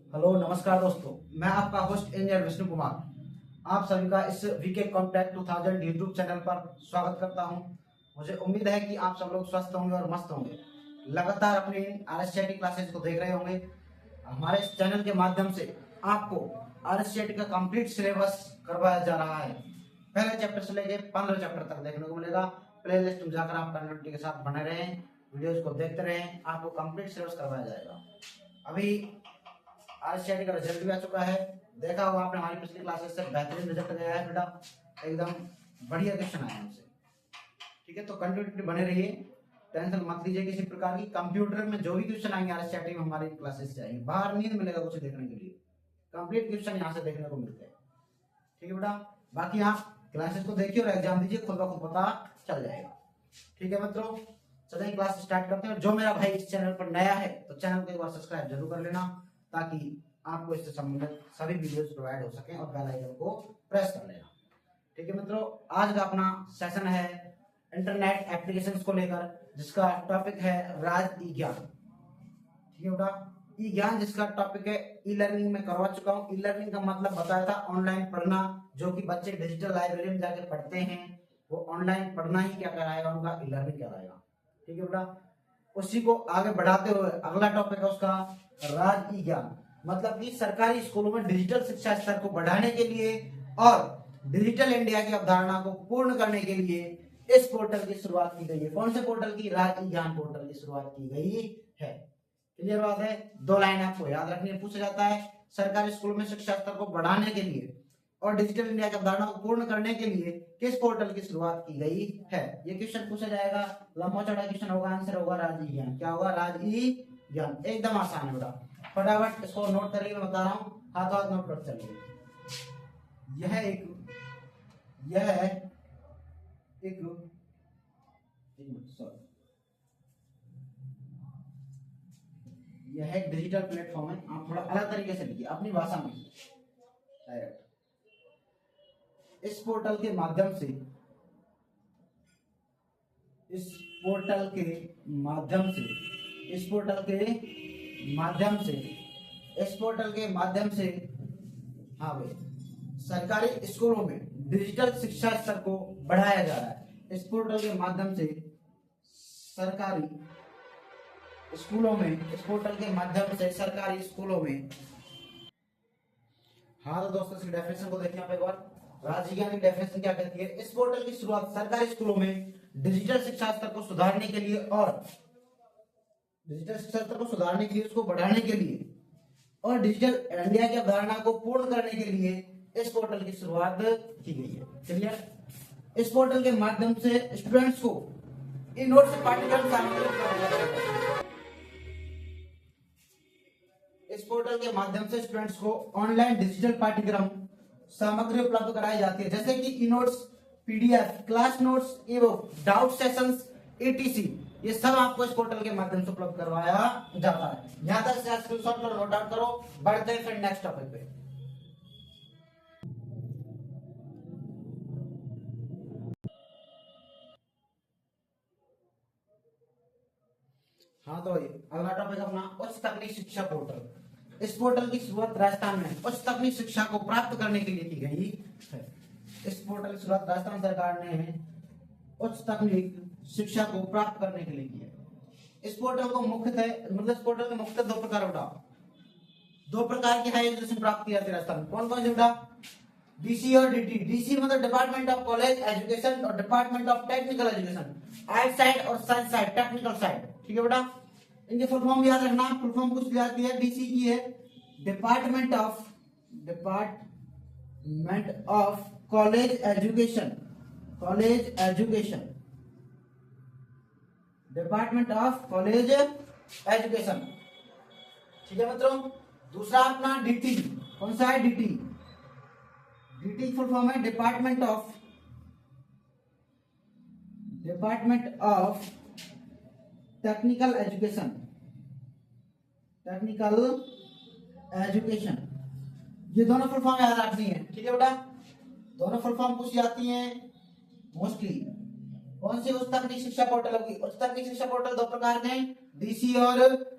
Hello नमस्कार दोस्तों, मैं आपका होस्ट इंजीनियर विष्णु कुमार आप सभी का इस वीके कॉन्टैक्ट 2000 यूट्यूब चैनल पर स्वागत करता हूं। मुझे उम्मीद है कि आप सब लोग स्वस्थ होंगे और मस्त होंगे। लगातार अपनी आरएससीआईटी क्लासेस को देख रहे होंगे। हमारे इस चैनल के माध्यम से आपको आरएससीआईटी का कंप्लीट सिलेबस करवाया जा रहा है। पहले चैप्टर से लेकर 15 चैप्टर तक देखने को मिलेगा। प्ले लिस्ट में जाकर आप कम्युनिटी के साथ बने रहें, वीडियोज को देखते रहें, आपको कंप्लीट सिलेबस करवाया जाएगा। अभी आरएससीआईटी का रिजल्ट भी आ चुका है। देखा होगा आपने, हमारी पिछली क्लासेस से बेहतरीन रिजल्ट गया है बेटा, एकदम बढ़िया क्वेश्चन आए हमसे। ठीक है, तो कंटिन्यूटी बने रहिए, टेंशन मत लीजिए किसी प्रकार की। कंप्यूटर में जो भी क्वेश्चन आएंगे आरएससीआईटी में हमारी क्लासेस से आएंगे, बाहर नहीं मिलेगा कुछ देखने के लिए, कंप्लीट क्वेश्चन यहाँ से देखने को मिलते हैं। ठीक है बेटा, बाकी आप क्लासेस को देखिए और एग्जाम दीजिए, खुद ब खुद पता चल जाएगा। ठीक है मित्रों, चलिए क्लास स्टार्ट करते हैं। जो मेरा भाई इस चैनल पर नया है तो चैनल को एक बार सब्सक्राइब जरूर कर लेना, ताकि आपको इससे संबंधित सभी वीडियोस प्रोवाइड हो सके, और बेल आइकन को प्रेस कर लेना। ठीक है मित्रों, आज का अपना सेशन है इंटरनेट एप्लीकेशंस को लेकर, जिसका टॉपिक है राज ई ज्ञान। ठीक है बेटा, ई ज्ञान जिसका टॉपिक है, ई लर्निंग में करवा चुका हूँ। ई लर्निंग का मतलब बताया था ऑनलाइन पढ़ना, जो कि बच्चे डिजिटल लाइब्रेरी में जाकर पढ़ते हैं, वो ऑनलाइन पढ़ना ही क्या कराएगा, उनका ई लर्निंग कहलाएगा। ठीक है बेटा, उसी को आगे बढ़ाते हुए अगला टॉपिक है उसका राज ई ज्ञान, मतलब कि सरकारी स्कूलों में डिजिटल शिक्षा स्तर को बढ़ाने के लिए और डिजिटल इंडिया की अवधारणा को पूर्ण करने के लिए इस पोर्टल की शुरुआत की गई है। कौन से पोर्टल की? राज ई ज्ञान पोर्टल की शुरुआत की गई है। क्लियर बात है? दो लाइन आपको याद रखनी है। पूछा जाता है सरकारी स्कूलों में शिक्षा स्तर को बढ़ाने के लिए और डिजिटल इंडिया की अवधारणा को पूर्ण करने के लिए किस पोर्टल की शुरुआत की गई है, ये क्वेश्चन पूछा जाएगा। लंबा चौड़ा क्वेश्चन होगा, आंसर होगा राज ई ज्ञान। क्या होगा? राज ई ज्ञान। एकदम आसान है बेटा, फटाफट इसको नोट करिए, मैं बता रहा हूँ, हाथ हाथ नोट कर चलिए। यह एक यह एक डिजिटल प्लेटफॉर्म है। आप थोड़ा अलग तरीके से लिखिए, अपनी भाषा में डायरेक्ट। इस पोर्टल के माध्यम से हाँ भाई, सरकारी स्कूलों में डिजिटल शिक्षा स्तर को बढ़ाया जा रहा है। इस पोर्टल के माध्यम से सरकारी स्कूलों में हाँ तो दोस्तों, इसकी डेफिनेशन को देखिए आप एक बार। राज ई ज्ञान की डेफिनेशन क्या कहती है? इस पोर्टल की शुरुआत सरकारी स्कूलों में डिजिटल शिक्षा स्तर को सुधारने के लिए उसको बढ़ाने के लिए और डिजिटल इंडिया की अवधारणा को पूर्ण करने के लिए इस पोर्टल की शुरुआत की गई है। क्लियर? इस पोर्टल के माध्यम से स्टूडेंट्स को इन नोट से पाठ्यक्रम ऑनलाइन डिजिटल पाठ्यक्रम सामग्री उपलब्ध कराई जाती है, जैसे कि e notes, PDF, class notes, ebook, doubt sessions, etc. ये सब आपको इस पोर्टल के माध्यम से उपलब्ध करवाया जाता है। यहां तक से स्क्रीनशॉट करो, नोट डाउन करो। बढ़ते हैं फिर नेक्स्ट टॉपिक पे। हाँ तो अगला टॉपिक अपना उच्च तकनीक शिक्षा पोर्टल। इस पोर्टल की शुरुआत राजस्थान में उच्च तकनीक शिक्षा को प्राप्त करने के लिए की गई है। इस पोर्टल की शुरुआत राजस्थान सरकार ने उच्च तकनीक शिक्षा को प्राप्त करने के लिए की है। इस पोर्टल को मुख्यतः दो प्रकार बेटा, दो प्रकार की हायर एजुकेशन प्राप्त की जाती है राजस्थान में। कौन कौन से बेटा? डीसी और डीटी। डीसी मतलब डिपार्टमेंट ऑफ कॉलेज एजुकेशन और department of technical education, art side और साइंस साइड, टेक्निकल साइड। ठीक है बेटा, इनके फुल फॉर्म याद रखना। फुल फॉर्म कुछ जाती है, डीसी की है department of college education, department of college education. ठीक है मित्रों, दूसरा अपना डीटी। कौन सा है? डीटी। डीटी फुल फॉर्म है डिपार्टमेंट ऑफ टेक्निकल एजुकेशन, ये दोनों फुल फॉर्म याद रखनी है। ठीक है बेटा, दोनों फुल फॉर्म पूछ जाती हैं मोस्टली। कौन सी? उच्च तकनीक शिक्षा पोर्टल होगी। उच्च तकनीक शिक्षा पोर्टल दो प्रकार के हैं, डीसी और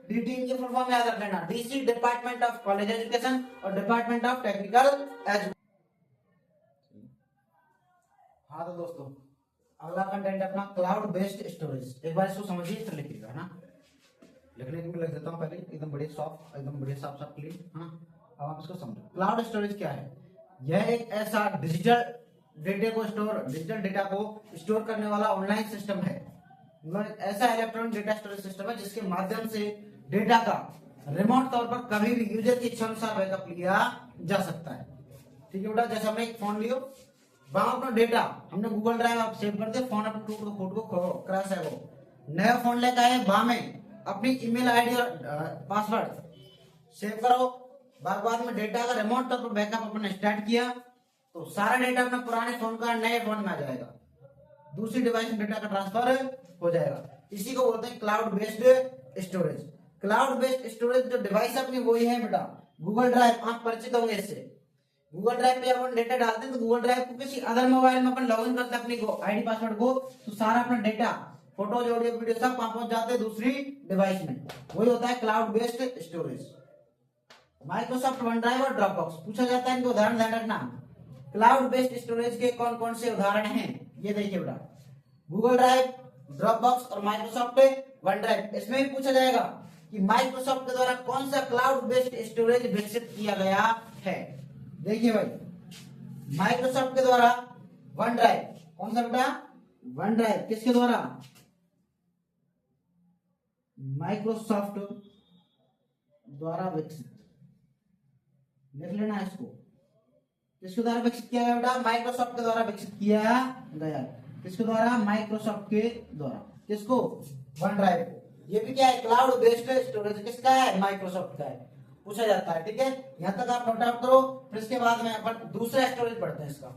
डीटीई की फुल फॉर्म याद रख लेना, DC department of college education और डिपार्टमेंट ऑफ टेक्निकल एजुकेशन। हाँ तो दोस्तों अगला कंटेंट अपना क्लाउड बेस्ड स्टोरेज। एक बार इसको समझिए फिर लिखिएगा ना। लिखने के लिए लिख देता हूँ पहले एकदम बढ़िया सॉफ्ट, एकदम बढ़िया साफ साफ क्लीन। हाँ अब आप इसको समझो। क्लाउड स्टोरेज क्या है? यह एक ऐसा डिजिटल डेटा को स्टोर करने वाला ऑनलाइन सिस्टम है। ऐसा इलेक्ट्रॉनिक डेटा स्टोरेज सिस्टम है जिसके माध्यम से डेटा का रिमोट तौर पर कभी भी यूजर की इच्छा अनुसार बैकअप लिया जा सकता है। ठीक है बेटा, जैसे हमने एक फोन लियो, वहां अपना डेटा हमने गूगल ड्राइव आप सेव कर दे, फोन अपने टूट को फूट को क्रैश है, वो नया फोन लेकर आए, वहां में अपनी ईमेल आईडी और पासवर्ड सेव करो। बाद में डेटा का रिमोट तौर पर बैकअप अपने स्टार्ट किया तो सारा डेटा अपने पुराने फोन का नए फोन में आ जाएगा, दूसरी डिवाइस में डेटा का ट्रांसफर हो जाएगा। इसी को बोलते हैं cloud based storage. Cloud based storage जो डिवाइस अपनी वही है बेटा गूगल ड्राइव। आप परिचित होंगे इससे। गूगल ड्राइव पे अपन डेटा डालते हैं तो गूगल ड्राइव को किसी अदर मोबाइल में अपन लॉगिन करते हैं अपनी आईडी पासवर्ड को, तो सारा अपना डेटा फोटोज ऑडियो वीडियो सब वहां पहुंच जाते हैं दूसरी डिवाइस में। वही होता है cloud based storage. Microsoft one drive और ड्रॉपबॉक्स पूछा जाता है, इनको उदाहरण ध्यान रखना। क्लाउड बेस्ड स्टोरेज के कौन कौन से उदाहरण हैं ये देखिए बेटा, गूगल ड्राइव, ड्रॉपबॉक्स और माइक्रोसॉफ्ट वन ड्राइव। इसमें भी पूछा जाएगा कि माइक्रोसॉफ्ट के द्वारा कौन सा क्लाउड बेस्ड स्टोरेज विकसित किया गया है। देखिए भाई, माइक्रोसॉफ्ट के द्वारा वन ड्राइव, कौन सा बेटा? One drive. किसके द्वारा? माइक्रोसॉफ्ट द्वारा विकसित। लिख लेना इसको। किसके द्वारा विकसित किया गया बेटा? माइक्रोसॉफ्ट के द्वारा विकसित किया गया। किसके द्वारा? माइक्रोसॉफ्ट के द्वारा। किसको? वन ड्राइव को। ये भी क्या है? Cloud based storage. किसका है? माइक्रोसॉफ्ट का है। पूछा जाता है, ठीक है। यहां तक आप नोट आउट करो, फिर इसके बाद में अपन दूसरा स्टोरेज पढ़ते हैं इसका।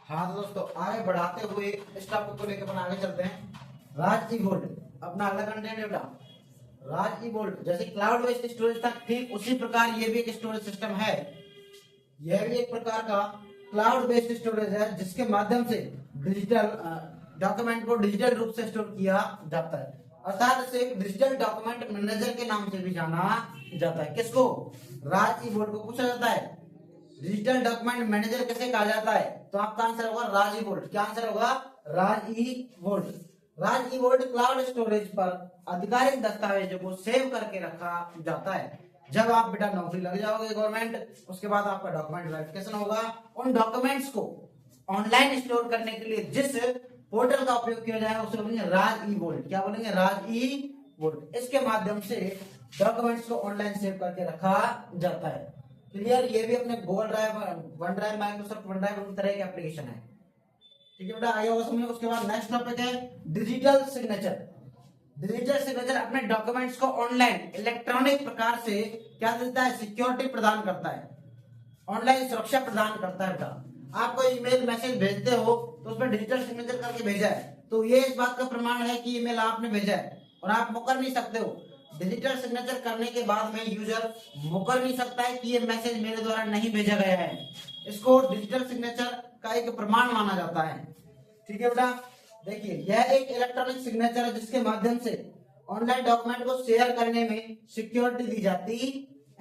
हाँ तो दोस्तों आगे बढ़ाते हुए इस टॉपिक को लेकर अपन आगे चलते हैं। राज ई वोल्ट अपना अगला कंटेंट है बेटा। राज ई वोल्ट जैसे क्लाउड बेस्ड स्टोरेज था, ठीक उसी प्रकार ये भी एक स्टोरेज सिस्टम है। यह भी एक प्रकार का क्लाउड बेस्ड स्टोरेज है जिसके माध्यम से डिजिटल डॉक्यूमेंट को डिजिटल रूप से स्टोर किया जाता है, अर्थात इसे डिजिटल डॉक्यूमेंट मैनेजर के नाम से भी जाना जाता है। किसको? राज ई वोल्ट को पूछा जाता है डिजिटल डॉक्यूमेंट मैनेजर किसे कहा जाता है, तो आपका आंसर होगा राज ई वोल्ट। क्या आंसर होगा? राज ई वोल्ट। राज ई वोल्ट क्लाउड स्टोरेज पर आधिकारिक दस्तावेजों को सेव करके रखा जाता है। जब आप बेटा नौकरी लग जाओगे गवर्नमेंट, उसके बाद आपका डॉक्यूमेंट वेरिफिकेशन होगा, उन डॉक्यूमेंट्स को ऑनलाइन स्टोर करने के लिए जिस पोर्टल का उपयोग किया जाएगा उसे बोलेंगे राज ई वोल्ट। क्या बोलेंगे? राज ई वोल्ट। इसके माध्यम से डॉक्यूमेंट्स को ऑनलाइन सेव करके रखा जाता है। क्लियर? ये भी अपने Google drive, one drive, Microsoft one drive, उन तरह के एप्लीकेशन है। ठीक है बेटा, आगे होगा समझ। उसके बाद नेक्स्ट टॉपिक है डिजिटल सिग्नेचर। डिजिटल सिग्नेचर अपने डॉक्यूमेंट्स को ऑनलाइन इलेक्ट्रॉनिक प्रकार से क्या देता है? सिक्योरिटी प्रदान करता है, ऑनलाइन सुरक्षा प्रदान करता है बेटा। आप कोई ईमेल मैसेज भेजते हो तो उसमें डिजिटल सिग्नेचर करके भेजा है, तो ये इस बात का प्रमाण है कि ईमेल आपने भेजा है और आप मुकर नहीं सकते हो। डिजिटल सिग्नेचर करने के बाद में यूजर मुकर नहीं सकता है कि ये मैसेज मेरे द्वारा नहीं भेजा गया है। इसको डिजिटल सिग्नेचर का एक प्रमाण माना जाता है। ठीक है बेटा, देखिए यह एक इलेक्ट्रॉनिक सिग्नेचर है जिसके माध्यम से ऑनलाइन डॉक्यूमेंट को शेयर करने में सिक्योरिटी दी जाती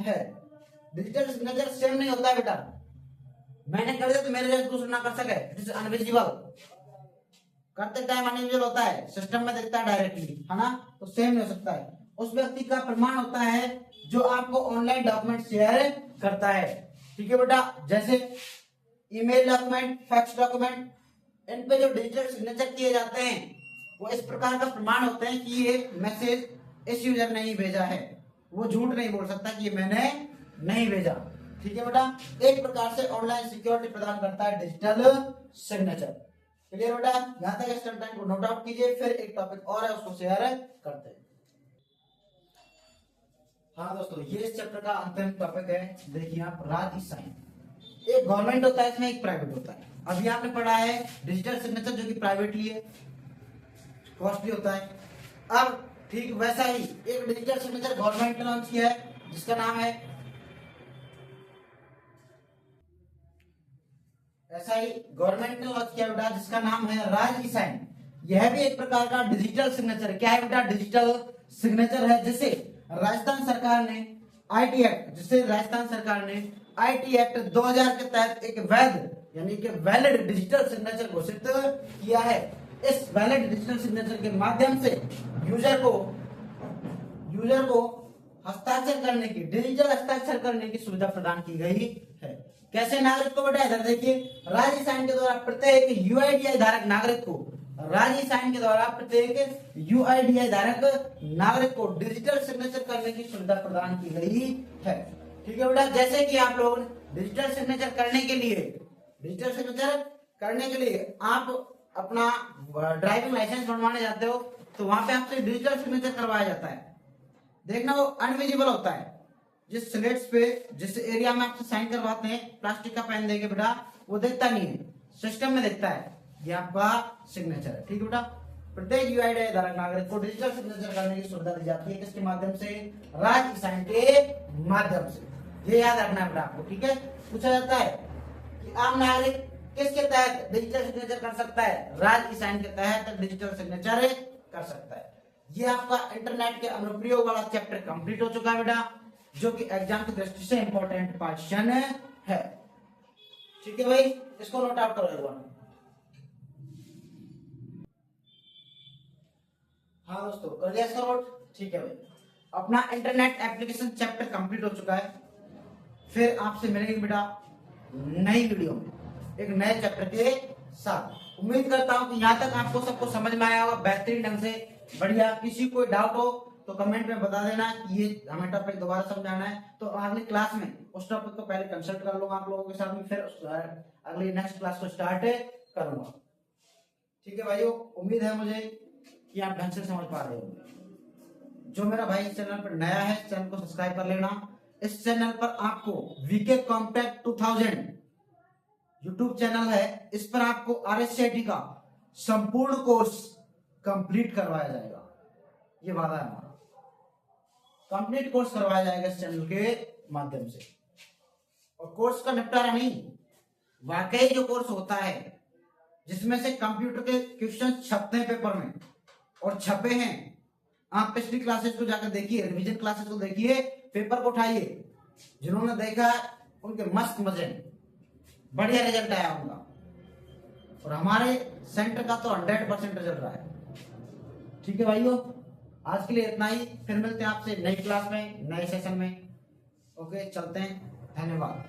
है। डिजिटल सिग्नेचर सेम नहीं होता है बेटा, मैंने कर दिया तो मेरे जैसे दूसरा ना कर सके, दिस इज अनविजिबल। करते टाइम अनविजिबल होता है, सिस्टम में दिखता है डायरेक्टली, है ना, तो सेम नहीं हो सकता है। उस व्यक्ति का प्रमाण होता है जो आपको ऑनलाइन डॉक्यूमेंट शेयर करता है। ठीक है बेटा, जैसे ईमेल डॉक्यूमेंट, फैक्स डॉक्यूमेंट, इन पे जो डिजिटल सिग्नेचर किए जाते हैं वो इस प्रकार का प्रमाण होते हैं कि ये मैसेज इस यूजर ने ही भेजा है, वो झूठ नहीं बोल सकता कि ये मैंने नहीं भेजा। ठीक है बेटा, एक प्रकार से ऑनलाइन सिक्योरिटी प्रदान करता है डिजिटल सिग्नेचर। क्लियर बेटा? यहां तक इस कंटेंट को नोट आउट कीजिए, फिर एक टॉपिक और है उसको शेयर करते हैं। हाँ दोस्तों, ये इस चैप्टर का अंतिम टॉपिक है। देखिए आप, राज ई साइन। एक गवर्नमेंट होता है इसमें, एक प्राइवेट होता है। अभी आपने पढ़ा है डिजिटल सिग्नेचर जो कि प्राइवेटली है, कॉस्टली होता है। अब ठीक वैसा ही एक डिजिटल सिग्नेचर गवर्नमेंट ने लॉन्च किया है जिसका नाम है, ऐसा ही गवर्नमेंट ने लॉन्च किया बेटा जिसका नाम है राज ई साइन। यह भी एक प्रकार का डिजिटल सिग्नेचर। क्या है बेटा? डिजिटल सिग्नेचर है, जिसे राजस्थान सरकार ने आईटी एक्ट, जिसे राजस्थान सरकार ने आईटी एक्ट 2000 के तहत एक वैध यानी कि वैलिड डिजिटल सिग्नेचर घोषित किया है। इस वैलिड डिजिटल सिग्नेचर के माध्यम से यूजर को हस्ताक्षर करने की, डिजिटल हस्ताक्षर करने की सुविधा प्रदान की गई है। कैसे नागरिक को बेटा, इधर देखिए, राज्य साइन के द्वारा प्रत्येक यूआईडीआई धारक नागरिक को, राज्य साइन के द्वारा प्रत्येक यूआईडीआई धारक नागरिक को डिजिटल सिग्नेचर करने की सुविधा प्रदान की गई है। ठीक है बेटा, जैसे कि आप लोग डिजिटल सिग्नेचर करने के लिए आप अपना ड्राइविंग लाइसेंस बनवाने जाते हो तो वहां पे आपसे डिजिटल सिग्नेचर करवाया जाता है। देखना वो अनविजिबल होता है, जिस स्लेट्स पे जिस एरिया में आपसे साइन करवाते हैं प्लास्टिक का पेन देके बेटा, वो देखता नहीं है, सिस्टम में देखता है, ये आपका सिग्नेचर है। ठीक है बेटा, प्रत्येक यूआईडीआई धारक नागरिक को डिजिटल सिग्नेचर करने की सुविधा दी जाती है, किसके माध्यम से? राज्य साइन के माध्यम से। ये याद रखना है बेटा आपको। ठीक है, पूछा जाता है कि आम नागरिक किसके तहत डिजिटल सिग्नेचर कर सकता है? राज्य साइन के तहत डिजिटल सिग्नेचर कर सकता है। ये आपका इंटरनेट के अनुप्रयोग वाला चैप्टर कंप्लीट हो चुका है बेटा, जो कि एग्जाम की दृष्टि से इंपॉर्टेंट क्वेश्चन है। ठीक है भाई, इसको नोट आउट करो एक बार। हाँ दोस्तों, कर लिया इसका नोट? ठीक है भाई, अपना इंटरनेट एप्लीकेशन चैप्टर कंप्लीट हो चुका है। फिर आपसे मिलेंगे बेटा नई वीडियो में एक नए चैप्टर के साथ। उम्मीद करता हूं कि यहाँ तक आपको सबको समझ में आया होगा बेहतरीन ढंग से, बढ़िया। किसी कोई डाउट हो तो कमेंट में बता देना कि ये हमें टॉपिक दोबारा समझाना है, तो अगली क्लास में उस टॉपिक को पहले कंसल्ट कर लूंगा आप लोगों के साथ में, फिर अगली नेक्स्ट क्लास को स्टार्ट करूंगा। ठीक है भाइयों, उम्मीद है मुझे कि आप ढंग से समझ पा रहे होंगे। जो मेरा भाई इस चैनल पर नया है, चैनल को सब्सक्राइब कर लेना। इस चैनल पर आपको वीके कॉम्पैक्ट 2000 यूट्यूब चैनल है, इस पर आपको आरएससीआईटी का संपूर्ण कोर्स कंप्लीट करवाया जाएगा। ये वादा है हमारा, कंप्लीट कोर्स करवाया जाएगा इस चैनल के माध्यम से। और कोर्स का निपटारा नहीं, वाकई जो कोर्स होता है जिसमें से कंप्यूटर के क्वेश्चन छपते हैं पेपर में, और छपे हैं। आप पिछली क्लासेस को जाकर देखिए, रिवीजन क्लासेस को देखिए, पेपर को उठाइए। जिन्होंने देखा उनके मस्त मजे, बढ़िया रिजल्ट आया उनका। और हमारे सेंटर का तो 100% रिजल्ट रहा है। ठीक है भाइयों, आज के लिए इतना ही। फिर मिलते हैं आपसे नई क्लास में, नए सेशन में। ओके, चलते हैं। धन्यवाद।